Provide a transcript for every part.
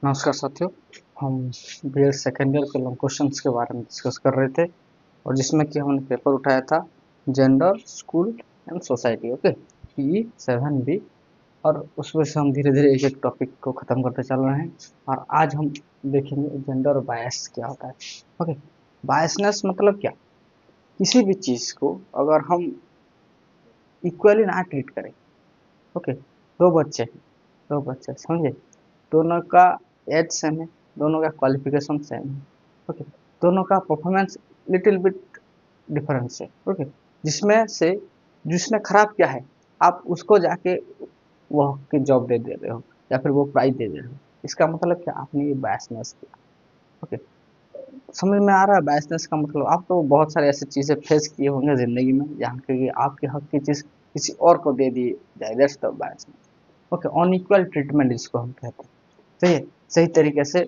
नमस्कार साथियों। हम बीएड सेकेंड ईयर के लॉन्ग क्वेश्चंस के बारे में डिस्कस कर रहे थे और जिसमें कि हमने पेपर उठाया था gender, school and society. Okay, P 7B। और उसमें से हम धीरे धीरे एक एक टॉपिक को ख़त्म करते चल रहे हैं और आज हम देखेंगे जेंडर बायस क्या होता है। ओके, बायसनेस मतलब क्या? किसी भी चीज़ को अगर हम इक्वली ना ट्रीट करें। ओके, दो बच्चे समझे, दोनों का एज सेम है, दोनों का क्वालिफिकेशन सेम है। ओके, दोनों का परफॉर्मेंस लिटिल बिट डिफरेंस है। ओके, जिसमें से जिसने खराब किया है आप उसको जाके वह की जॉब दे दे रहे हो या फिर वो प्राइज दे दे रहे हो। इसका मतलब क्या? आपने ये बायसनेस किया। ओके, समझ में आ रहा है? बायसनेस का मतलब आप तो बहुत सारे ऐसे चीजें फेस किए होंगे जिंदगी में जहाँ के आपके हक की चीज किसी और को दे दी जाए। That's the biasness. Okay, unequal treatment इसको हम कहते हैं। सही है, सही तरीके से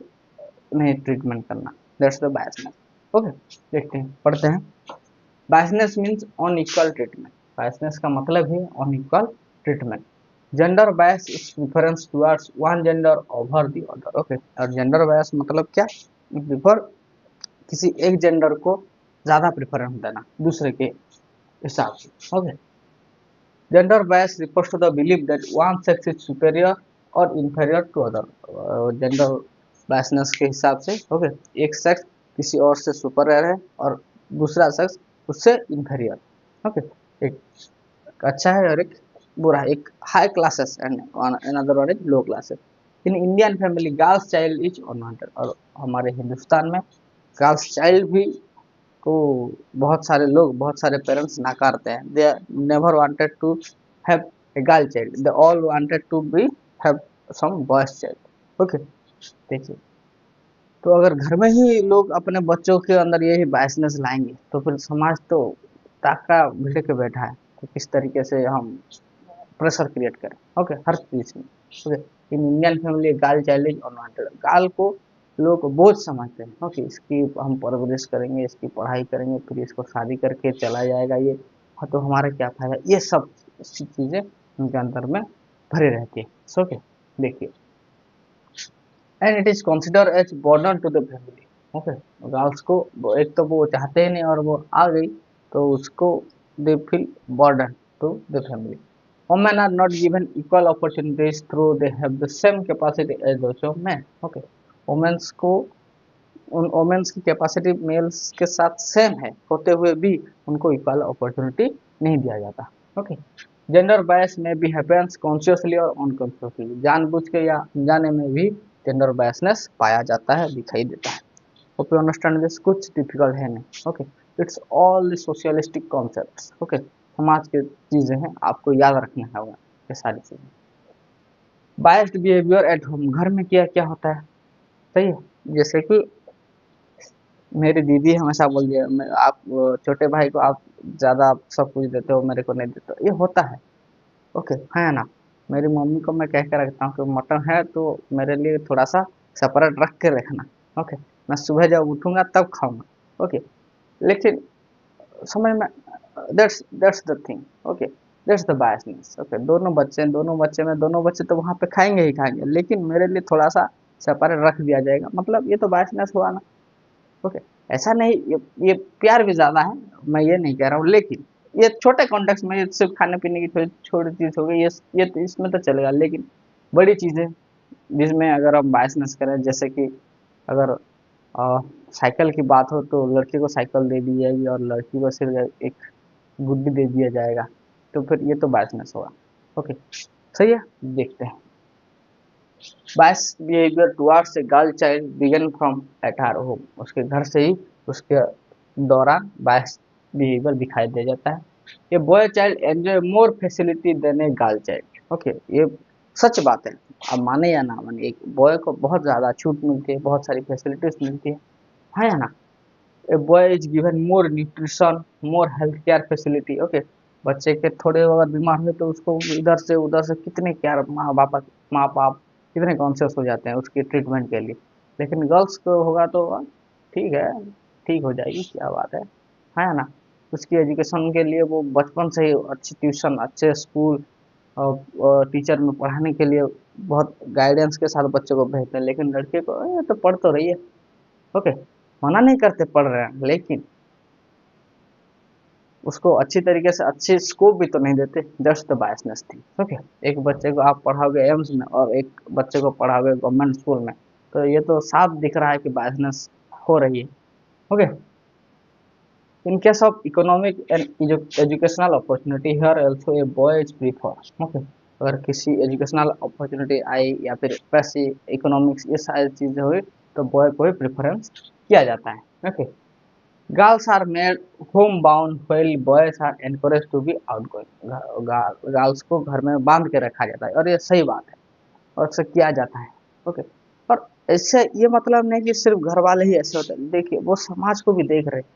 नहीं ट्रीटमेंट करना, दैट्स द बायसनेस। ओके, देखते हैं, पढ़ते हैं। Biasness means unequal treatment. Biasness का मतलब है unequal treatment. Gender bias is preference towards one gender over the other. Okay, और जेंडर बायस मतलब क्या? प्रिफर किसी एक जेंडर को ज्यादा प्रेफरेंस देना दूसरे के हिसाब से। Okay, gender bias refers to the belief that one sex is superior or inferior to other। Gender biasness के हिसाब से ओके, एक सेक्स किसी और से सुपरियर है और दूसरा सेक्स उससे इंफीरियर। ओके, एक अच्छा है और एक बुरा है, एक high classes and another one is low classes. In Indian family girls child is unwanted. और हमारे हिंदुस्तान में गर्ल्स चाइल्ड भी को बहुत सारे लोग, बहुत सारे पेरेंट्स नकारते हैं। They never wanted to have a girl child, they all wanted to be have some boys child. Okay, देखिए, तो अगर घर में ही लोग अपने बच्चों के अंदर यही बायसनेस लाएंगे तो फिर समाज तो ताका भिड़ के बैठा है। तो किस तरीके से हम प्रेशर क्रिएट करें? ओके, हर चीज में। Okay, in Indian family girl child is unwanted. Girl को लोग बोझ समझते हैं। ओके, इसकी हम परवरिश करेंगे, इसकी पढ़ाई करेंगे, फिर इसको शादी करके चला जाएगा ये, हाँ, तो हमारा क्या फायदा? ये सब चीजें उनके अंदर में भरी रहती है। ओके, देखिए, and it is consider as burden to the family. Okay, girls को एक तो वो चाहते ही नहीं और वो आ गई तो उसको they feel burden to the family. Women are not given equal opportunities through they have the same capacity as those of men। Okay, womens को उन वुमेन्स की कैपेसिटी मेल्स के साथ सेम है होते हुए भी उनको इक्वल अपॉर्चुनिटी नहीं दिया जाता। ओके, जेंडर बायस में भी हैपेंस कॉन्शियसली और अनकॉन्शियसली, जानबूझ के या अनजाने में भी जेंडर बायसनेस पाया जाता है, दिखाई देता है। Hope you understand this. कुछ डिफिकल्ट है नहीं। Okay, it's all socialistic concepts. Okay, समाज के चीजें हैं, आपको याद रखना है ये सारी चीजें। बायस्ड बिहेवियर एट होम, घर में क्या क्या होता है? सही है, जैसे कि मेरी दीदी हमेशा बोल दिया, आप छोटे भाई को आप ज्यादा सब कुछ देते हो, मेरे को नहीं देते हो। ये होता है। ओके, है ना? मेरी मम्मी को मैं कह के रखता हूँ कि मटन है तो मेरे लिए थोड़ा सा सेपरेट रख के रखना। ओके, मैं सुबह जब उठूंगा तब खाऊंगा। ओके, लेकिन समझ में, that's the thing. Okay, that's the biasness. Okay, दोनों बच्चे में दोनों बच्चे तो वहां पे खाएंगे ही खाएंगे, लेकिन मेरे लिए थोड़ा सा सेपरेट रख दिया जाएगा, मतलब ये तो बायसनेस हुआ ना। ओके, ऐसा नहीं, ये प्यार भी ज्यादा है, मैं ये नहीं कह रहा हूँ, लेकिन ये छोटे कॉन्टेक्स्ट में, ये सिर्फ खाने पीने की थोड़ी छोटी चीज हो गई, ये तो इसमें तो चलेगा, लेकिन बड़ी चीजें जिसमें अगर हम बायसनेस करें, जैसे कि अगर अ, साइकिल की बात हो तो लड़के को साइकिल दे दी जाएगी और लड़की को सिर्फ एक गुड्डी दे दिया जाएगा, तो फिर ये तो बायसनेस होगा। ओके, सही है, देखते हैं। Bias behaviour towards a girl child began from at her home, उसके घर से ही उसके दौरान बायस बिहेवियर दिखाई दे जाता है। ये boy child enjoy more facility than a girl child. Okay, ये सच बात है, अब माने या ना माने, एक बॉय को बहुत ज्यादा छूट मिलती है, बहुत सारी फैसिलिटीज मिलती है या ना? A boy is given more nutrition, more health care facility. Okay, बच्चे के थोड़े अगर बीमार हुए तो उसको इधर से उधर से कितने केयर, माँ बाप कितने कॉन्शियस हो जाते हैं उसके ट्रीटमेंट के लिए। लेकिन गर्ल्स को होगा तो ठीक है, ठीक हो जाएगी, क्या बात है ना? उसकी एजुकेशन के लिए वो बचपन से ही अच्छी ट्यूशन, अच्छे स्कूल और टीचर में पढ़ाने के लिए बहुत गाइडेंस के साथ बच्चों को भेजते हैं, लेकिन लड़के को ये तो पढ़ तो रही है, ओके, मना नहीं करते पढ़ रहे हैं, लेकिन उसको अच्छी तरीके से अच्छी स्कोप भी तो नहीं देते, जस्ट द बायसनेस थी। ओके, एक बच्चे को आप पढ़ाओगे एम्स में और एक बच्चे को पढ़ाओगे गवर्नमेंट स्कूल में, तो ये तो साफ दिख रहा है कि बायसनेस हो रही है। Okay, in case of economic and educational opportunity here also a boy is prefer. Okay, अगर किसी एजुकेशनल अपॉर्चुनिटी आई या फिर पैसे इकोनॉमिक्स ये सारी चीजें हुई तो बॉय को ही प्रेफरेंस किया जाता है। Okay, girls are made home bound while boys are encourage to be outgoing. Girls को घर में बांध के रखा जाता है और ये सही बात है और ऐसा किया जाता है। ओके, और इससे ये मतलब नहीं कि सिर्फ घर वाले ही ऐसे होते हैं, देखिए वो समाज को भी देख रहे हैं।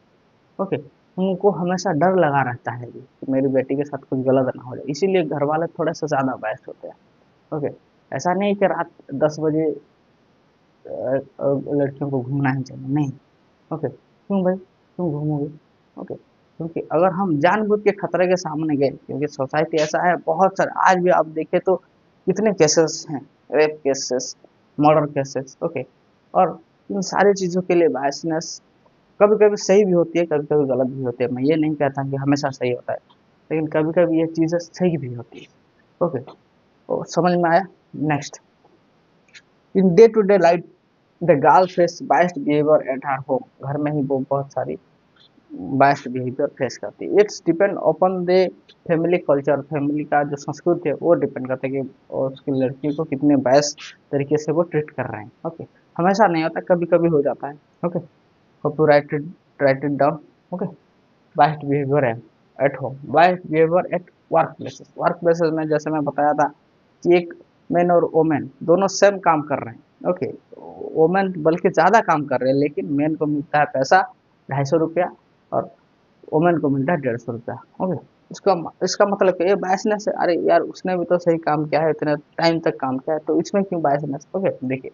ओके, उनको हमेशा डर लगा रहता है कि मेरी बेटी के साथ कुछ गलत ना हो जाए, इसीलिए घर वाले थोड़े से ज्यादा बायस्ड होते हैं। ओके, ऐसा नहीं कि रात 10 बजे लड़कियों को घूमना ही चाहिए, नहीं। ओके, क्यों भाई, क्यों घूमोगे? ओके, क्योंकि अगर हम जानबूझ के खतरे के सामने गए, क्योंकि सोसाइटी ऐसा है, बहुत सारे आज भी आप देखें तो कितने केसेस हैं, rape cases, murder cases. Okay, और इन सारी चीजों के लिए बायसनेस कभी कभी सही भी होती है, कभी कभी गलत भी होती है। मैं ये नहीं कहता कि हमेशा सही होता है, लेकिन कभी कभी ये चीजें सही भी होती है। ओके, तो समझ में आया? Next, in day to day life the girl face biased behaviour at her home. घर में ही वो बहुत सारी बाइस्ड बिहेवियर फेस करती है। It's depend upon the family culture. Family का जो संस्कृति है वो डिपेंड करता है कि और उसकी लड़की को कितने बाइस तरीके से वो ट्रीट कर रहे हैं। ओके, हमेशा नहीं होता, कभी कभी हो जाता है। Okay, hope you write it down. Okay, biased behaviour है at home, biased behaviour at work places. Work places में जैसे मैं बताया था कि एक मैन और वोमेन दोनों सेम काम कर रहे हैं। ओके, वोमेन बल्कि ज्यादा काम कर रहे हैं, लेकिन मैन को मिलता है पैसा 250 रुपया और वोमेन को मिलता है 150 रुपया। ओके, इसका इसका मतलब क्या, ये बायसनेस है। अरे यार, उसने भी तो सही काम किया है, इतने टाइम तक काम किया है, तो इसमें क्यों बायसनेस? ओके, देखिए,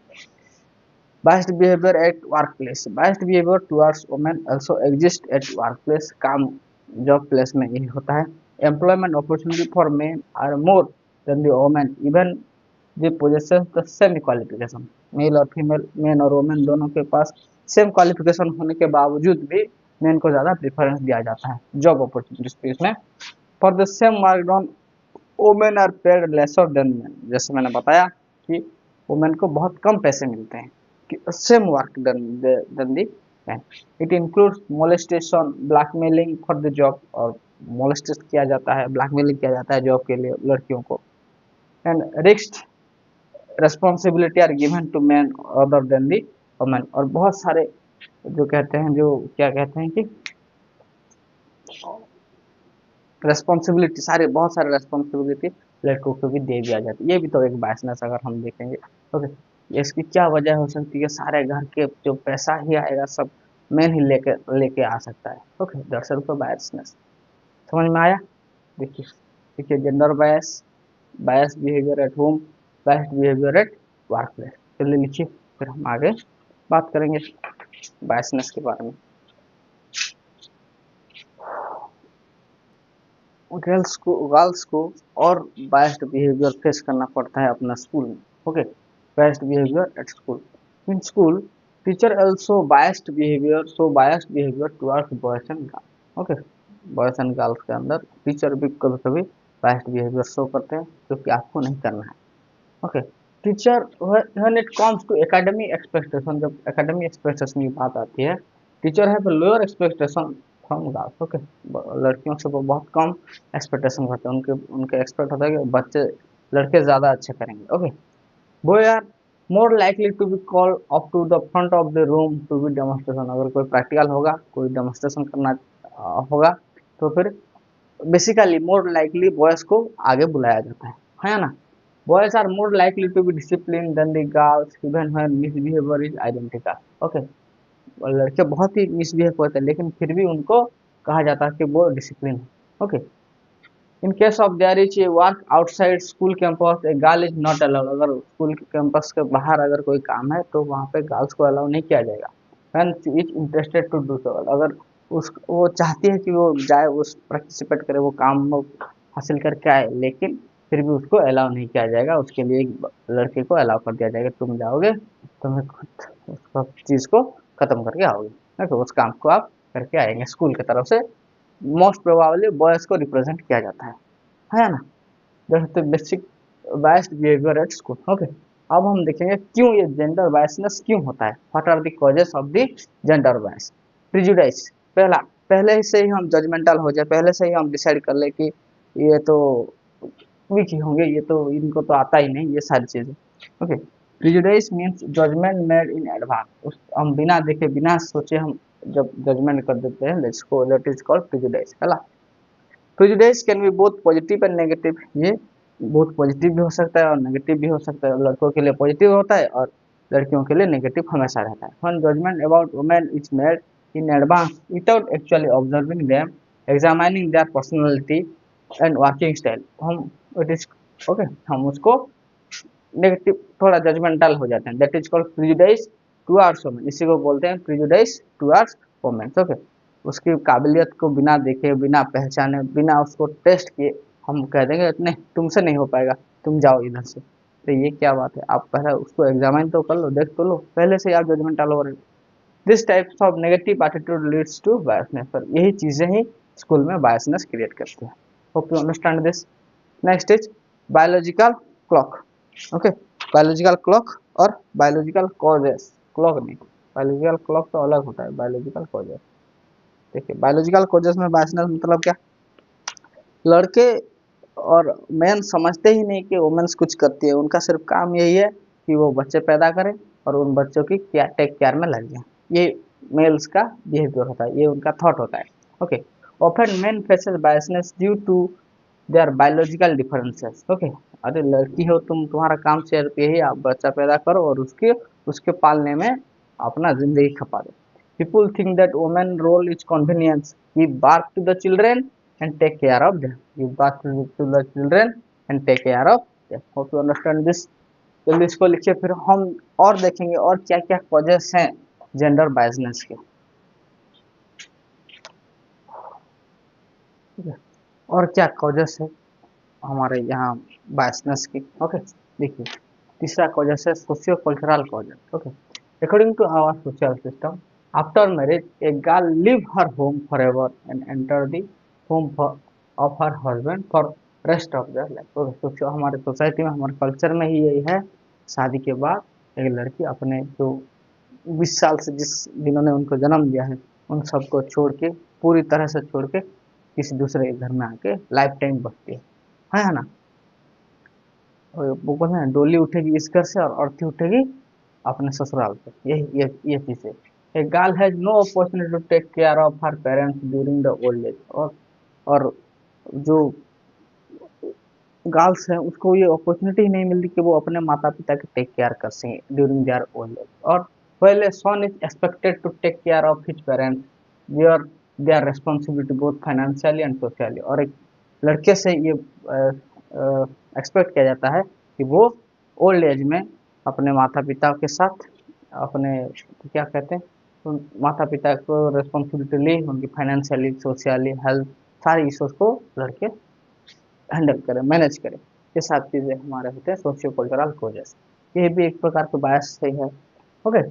biased behavior at workplace, biased behavior towards women also exist at workplace। काम जॉब प्लेस में यही होता है। Employment opportunity for men are more than the women even they possesses the same qualification. Male और female, men और women दोनों के पास same qualification होने के बावजूद भी मेन को ज्यादा प्रेफरेंस दिया जाता है जॉब अपॉर्चुनिटीज में। For the same work done women are paid lesser than men. जैसे मैंने बताया कि वोमेन को बहुत कम पैसे मिलते हैं same work than the man. It includes molestation, blackmailing for the job. और मोलेस्टेट किया जाता है, ब्लैकमेलिंग किया जाता है जॉब के लिए लड़कियों को। And risk responsibility are given to man other than the women. और बहुत सारे जो कहते हैं, जो क्या कहते हैं कि रेस्पॉन्सिबिलिटी, सारे बहुत सारे रेस्पॉन्सिबिलिटी लड़कों को भी दे दिया जाता है। ये भी तो एक बायसनेस अगर हम देखेंगे। ओके, इसकी क्या वजह हो सकती है? सारे घर के जो पैसा ही आएगा सब मैन ही लेके लेके आ सकता है। ओके, दरअसल तो बायसनेस समझ में आया? देखिए, देखिए, gender bias, bias behaviour at home, biased behaviour at work place. चलिए लिखिए, फिर हम आगे बात करेंगे बायसनेस के बारे में। गर्ल्स को और बायस्ड बिहेवियर फेस करना पड़ता है अपना स्कूल में। Okay, biased behaviour at school. In school teacher also biased behaviour towards boys and girls. Okay, boys and girls के अंदर टीचर भी कभी कभी बायस्ड बिहेवियर शो करते हैं, जो कि आपको नहीं करना है। Okay, teacher when it comes to academic expectation, जब एकेडमिक एक्सपेक्टेशन की बात आती है, teacher have lower expectation from girls. Okay, लड़कियों से वो बहुत कम एक्सपेक्टेशन करते हैं, उनके उनके एक्सपेक्ट होता है कि बच्चे लड़के ज्यादा अच्छे करेंगे। Okay, boy are more likely to be called up to the front of the room to be demonstration. अगर कोई प्रैक्टिकल होगा, कोई डेमोन्स्ट्रेशन करना होगा, तो फिर बेसिकली मोर लाइकली बॉयज को आगे बुलाया जाता है ना? Boys are more likely to be disciplined than the girls even when misbehavior is identical. Okay, और लड़के बहुत ही मिसबिहेव करते हैं, लेकिन फिर भी उनको कहा जाता है कि वो डिसिप्लिन है। Okay, in case of their is a work outside school campus a girl is not allowed. अगर स्कूल कैंपस के बाहर अगर कोई काम है तो वहाँ पे गर्ल्स को अलाउ नहीं किया जाएगा। When she is interested to do so, अगर उस वो चाहती है कि वो जाए, उस पार्टिसिपेट करे, वो काम वो हासिल करके आए, लेकिन फिर भी उसको अलाउ नहीं किया जाएगा, उसके लिए एक लड़के को अलाउ कर दिया जाएगा, तुम जाओगे तुम्हें खुद उस चीज़ को खत्म करके आओगे, ओके, उस काम को आप करके आएंगे। स्कूल की तरफ से मोस्ट प्रोबेबली बॉयज को रिप्रेजेंट किया जाता है ना। That's the basic biased behaviour at school, okay. अब हम देखेंगे क्यों ये जेंडर बायसनेस क्यों होता है, what are the causes of the gender bias. Prejudice, पहला, पहले से ही हम जजमेंटल हो जाए, पहले से ही हम डिसाइड कर ले कि ये तो वीक ही होंगे, ये तो इनको तो आता ही नहीं ये सारी चीजें, okay. Prejudice means judgement made in advance, हम बिना देखे बिना सोचे हम जब जजमेंट कर देते हैं, दैट इज कॉल्ड प्रिजुडाइज, है ना। Prejudice can be both positive and negative, ये बहुत पॉजिटिव भी हो सकता है और नेगेटिव भी हो सकता है। लड़कों के लिए पॉजिटिव होता है और लड़कियों के लिए नेगेटिव हमेशा रहता है। When judgement about women is made in advance without actually observing them, examining their personality and working style, हम इट इज ओके, हम उसको नेगेटिव थोड़ा जजमेंटल हो जाते हैं, that is called prejudice towards women, इसी को बोलते हैं प्रेजुडिस टुवर्ड्स वुमेन, ओके। उसकी काबिलियत को बिना देखे बिना पहचाने बिना उसको टेस्ट किए हम कह देंगे नहीं तुमसे नहीं हो पाएगा, तुम जाओ इधर से, तो ये क्या बात है, आप पहले उसको एग्जामिन तो कर लो, देख तो लो, पहले से आप जजमेंटल हो रहे हो। This types of negative attitude leads to biasness, पर यही चीजें ही स्कूल में बायसनेस क्रिएट करती है। Hope you understand this. Next is biological clock, okay. Biological clock और बायोलॉजिकल कॉजेस, क्लॉक नहीं, बायोलॉजिकल क्लॉक तो अलग होता है, बायोलॉजिकल कॉजेस। देखिए बायोलॉजिकल कॉजेस में बायसनेस मतलब क्या, लड़के और मेन समझते ही नहीं कि वुमेन्स कुछ करती है, उनका सिर्फ काम यही है कि वो बच्चे पैदा करें और उन बच्चों की क्या टेक केयर में लग जाए, ये मेल्स का बिहेवियर होता है, ये उनका थॉट होता है, okay. Often men faces biasness due to their biological differences, okay. अरे लड़की हो तुम, तुम्हारा काम सिर्फ यही आप बच्चा पैदा करो और उसके उसके पालने में अपना जिंदगी खपा दो। People think that women role is convenience. Give birth to the children and take care of them. Give birth to the children and take care of them. Hope you understand this. जल्दी इसको लिखिए, फिर हम और देखेंगे और क्या क्या कॉजेस हैं जेंडर बायसनेस के, ठीक है, और क्या कॉजेस है हमारे यहाँ बायसनेस की, ओके। देखिए तीसरा कॉजेस है socio cultural causes, okay. According to our social system, after marriage, a girl leave her home forever and enter the home of her husband for rest of their life. तो सोचो हमारे society में हमारे culture में ही यही है, शादी के बाद एक लड़की अपने जो 20 साल से जिस जिन्होंने उनको जन्म दिया है उन सबको छोड़ के, पूरी तरह से छोड़ के किसी दूसरे के घर में आके लाइफ टाइम बसती है ना। और वो बोलते हैं डोली उठेगी इस घर से और अर्थी उठेगी अपने ससुराल से, ये चीज़ है। A girl has no opportunity to take care of her parents during the old age, और जो गर्ल्स हैं उसको ये अपॉर्चुनिटी नहीं मिलती कि वो अपने माता पिता की टेक केयर कर सकें ड्यूरिंग देयर ओल्ड एज। और पहले son is expected to take care of his parents their their responsibility both financially and socially, और एक लड़के से ये एक्सपेक्ट किया जाता है कि वो ओल्ड एज में अपने माता पिता के साथ अपने क्या कहते हैं माता पिता को रिस्पॉन्सिबिलिटी ली, उनकी फाइनेंशियली सोशली हेल्थ सारी इश्यूज को लड़के हैंडल करें, मैनेज करें। ये सात चीज़ें हमारे होते हैं सोशियो कल्चरल कॉजेस, ये भी एक प्रकार का बायस से है, okay.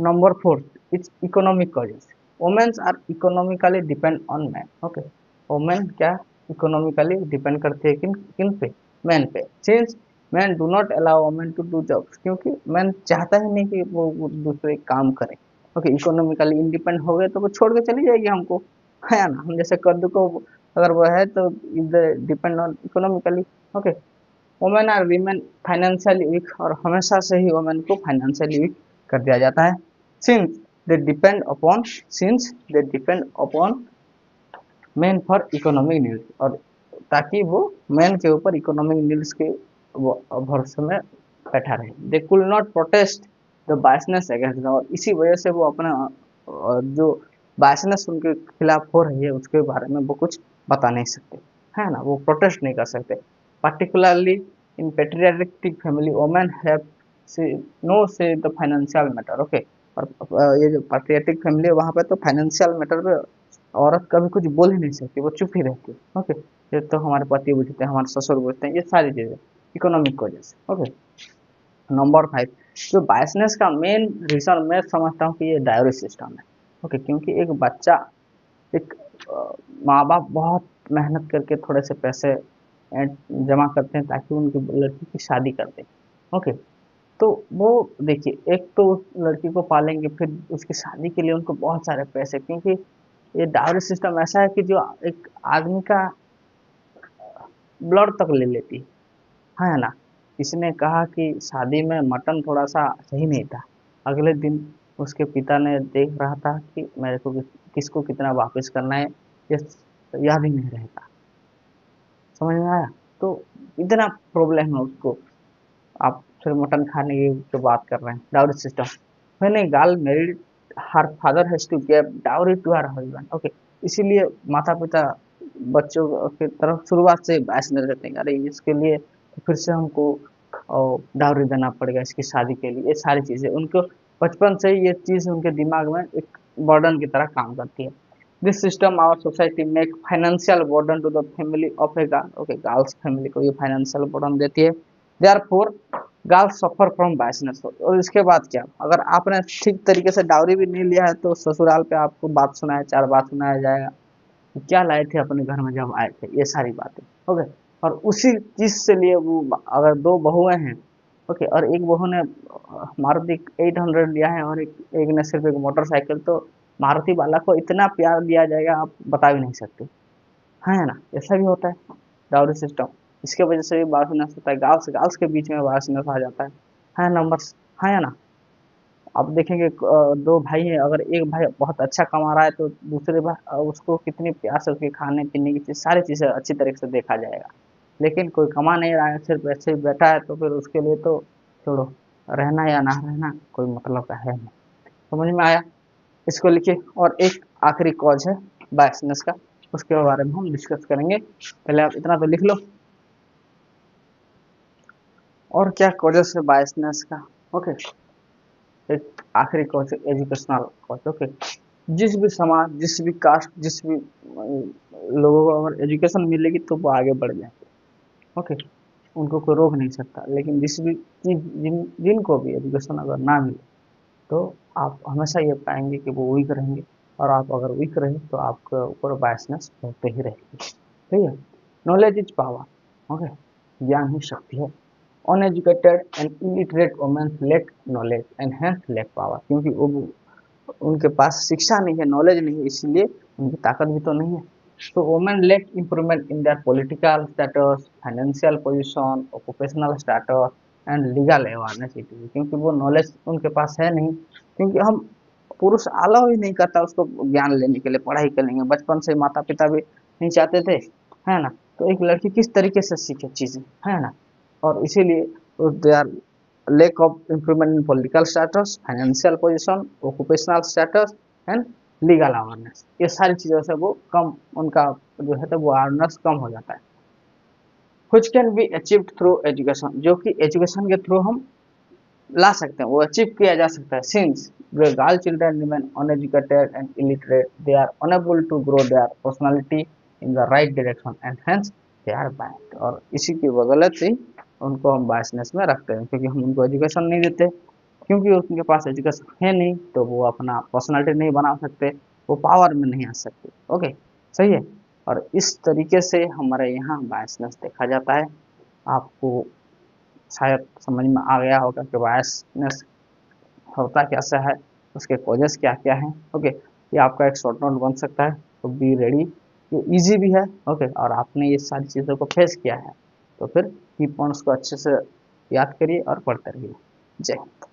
Number 4 it's economic causes, womens are economically depend on man, okay. Women क्या इकोनॉमिकली डिपेंड करती है किन किन पे, मैन पे। Since man do not allow women to do jobs, क्योंकि मैन चाहता ही नहीं कि वो दूसरे काम करे, ओके। इकोनॉमिकली इंडिपेंडेंट हो गए तो वो छोड़ के चली जाएगी हमको, है ना। हम जैसे कद्दू को अगर वो है तो depend on economically, okay. Women are women financially weak, और हमेशा से ही वुमेन को फाइनेंशियली वीक कर दिया जाता है। Since they depend upon men for economic needs, और ताकि वो मेन के ऊपर इकोनॉमिक नीड्स के वो भरोसे में बैठा रहे। They could not protest the biasness against, और इसी वजह से वो अपना जो बायसनेस उनके खिलाफ हो रही है उसके बारे में वो कुछ बता नहीं सकते, है ना, वो प्रोटेस्ट नहीं कर सकते। Particularly in patriarchal family women have no say the financial matter, okay. और ये जो पेट्रियार्टिक फैमिली है वहाँ पे तो फाइनेंशियल मैटर पे औरत कभी कुछ बोल ही नहीं सकती, वो चुप ही रहती है। ओके, ये तो हमारे पति पूछते हैं, हमारे ससुर पूछते हैं, ये सारी चीज़ें इकोनॉमिक वजह से। ओके, नंबर 5, जो बायसनेस का मेन रीजन मैं समझता हूँ कि ये डायरी सिस्टम है। ओके, क्योंकि एक बच्चा, एक माँ बाप बहुत मेहनत करके थोड़े से पैसे जमा करते हैं ताकि उनकी लड़की की शादी कर दें। ओके, तो वो देखिए, एक तो उस लड़की को पालेंगे, फिर उसकी शादी के लिए उनको बहुत सारे पैसे, क्योंकि ये डाउरी सिस्टम ऐसा है कि जो एक आदमी का ब्लड तक ले लेती है ना। किसी ने कहा कि शादी में मटन थोड़ा सा सही नहीं था, अगले दिन उसके पिता ने देख रहा था कि मेरे को किसको कितना वापस करना है, ये याद ही नहीं रहता। समझ में आया? तो इतना प्रॉब्लम है उसको। आप फिर मटन खाने की जो बात कर रहे हैं, डाउरी सिस्टम। मैंने girl married, her father has to give dowry to her husband. Okay, इसीलिए माता पिता बच्चों की तरफ शुरुआत से बहस नहीं रहते हैं, अरे इसके लिए तो फिर से हमको डाउरी देना पड़ेगा इसकी शादी के लिए। ये सारी चीजें उनको बचपन से ही, ये चीज उनके दिमाग में एक बर्डन की तरह काम करती है। This system our society make financial burden to the family of a girl. Okay, girls family को ये फाइनेंशियल बर्डन देती है। Therefore girls suffer from biasness. और इसके बाद क्या, अगर आपने ठीक तरीके से डाउरी भी नहीं लिया है तो ससुराल पे आपको बात सुनाया, चार बात सुनाया जाएगा कि क्या लाए थे अपने घर में जब आए थे, ये सारी बातें। ओके, और उसी चीज से लिए वो, अगर दो बहुएं हैं, ओके, और एक बहू ने मारुति 800 लिया है और एक ने सिर्फ एक मोटरसाइकिल, तो मारुति वाला को इतना प्यार दिया जाएगा आप बता भी नहीं सकते। है ना, ऐसा भी होता है डाउरी सिस्टम। इसके वजह से भी बायसनेस होता है, गार्ल्स गार्ल्स के बीच में बायसनेस आ जाता है नंबर्स। है ना, आप देखेंगे दो भाई हैं, अगर एक भाई बहुत अच्छा कमा रहा है तो दूसरे भाई उसको कितनी प्यार से उसके खाने पीने की चीज, सारी चीजें अच्छी तरीके से देखा जाएगा। लेकिन कोई कमा नहीं रहा है, सिर्फ ऐसे ही बैठा है, तो फिर उसके लिए तो छोड़ो, रहना या ना रहना कोई मतलब का है नहीं। समझ में आया? इसको लिखिए। और एक आखिरी कॉज है बायसनेस का, उसके बारे में हम डिस्कस करेंगे। पहले आप इतना तो लिख लो, और क्या कॉजेस है बायसनेस का। ओके, एक आखिरी कॉज है एजुकेशनल कॉज। ओके, जिस भी समाज, जिस भी कास्ट, जिस भी लोगों को अगर एजुकेशन मिलेगी तो वो आगे बढ़ जाएंगे। ओके, उनको कोई रोक नहीं सकता। लेकिन जिस भी चीज, जिनको भी एजुकेशन अगर ना मिले तो आप हमेशा ये पाएंगे कि वो वीक रहेंगे, और आप अगर वीक रहे तो आपके ऊपर बायसनेस होते ही रहेगी। ठीक है, नॉलेज इज पावर। ओके, ज्ञान ही शक्ति है। Uneducated and illiterate women lack knowledge and hence lack power. क्योंकि वो, उनके पास शिक्षा नहीं है, नॉलेज नहीं है, इसलिए उनकी ताकत भी तो नहीं है। तो women lake improvement in their political status, financial position, occupational status and legal awareness. क्योंकि वो नॉलेज उनके पास है नहीं, क्योंकि हम पुरुष अलाउ ही नहीं करता उसको ज्ञान लेने के लिए, पढ़ाई करने के। बचपन से माता पिता भी नहीं चाहते थे, है ना। तो एक लड़की किस तरीके से सीखे चीजें, है ना। और इसीलिए they are lack of improvement in political status, financial position, occupational status and legal awareness। ये सारी चीजों से वो कम, उनका जो है तो वो अवेयरनेस कम हो जाता है। which can be achieved through education, जो कि एजुकेशन के थ्रू हम ला सकते हैं, वो अचीव किया जा सकता है। since the girl children remain uneducated and illiterate, they are unable to grow their personality in the right direction and hence they are biased। और इसी की बदौलत से उनको हम बायसनेस में रखते हैं, क्योंकि हम उनको एजुकेशन नहीं देते। क्योंकि उनके पास एजुकेशन है नहीं तो वो अपना पर्सनालिटी नहीं बना सकते, वो पावर में नहीं आ सकते। ओके, सही है। और इस तरीके से हमारे यहाँ बायसनेस देखा जाता है। आपको शायद समझ में आ गया होगा कि बायसनेस होता कैसा है, उसके कॉजेस क्या क्या हैं। ओके, ये आपका एक शॉर्ट नोट बन सकता है, तो बी रेडी। ये इजी भी है। ओके, और आपने ये सारी चीज़ों को फेस किया है, तो फिर की पॉइंट्स को अच्छे से याद करिए और पढ़ते रहिए। जय हिंद।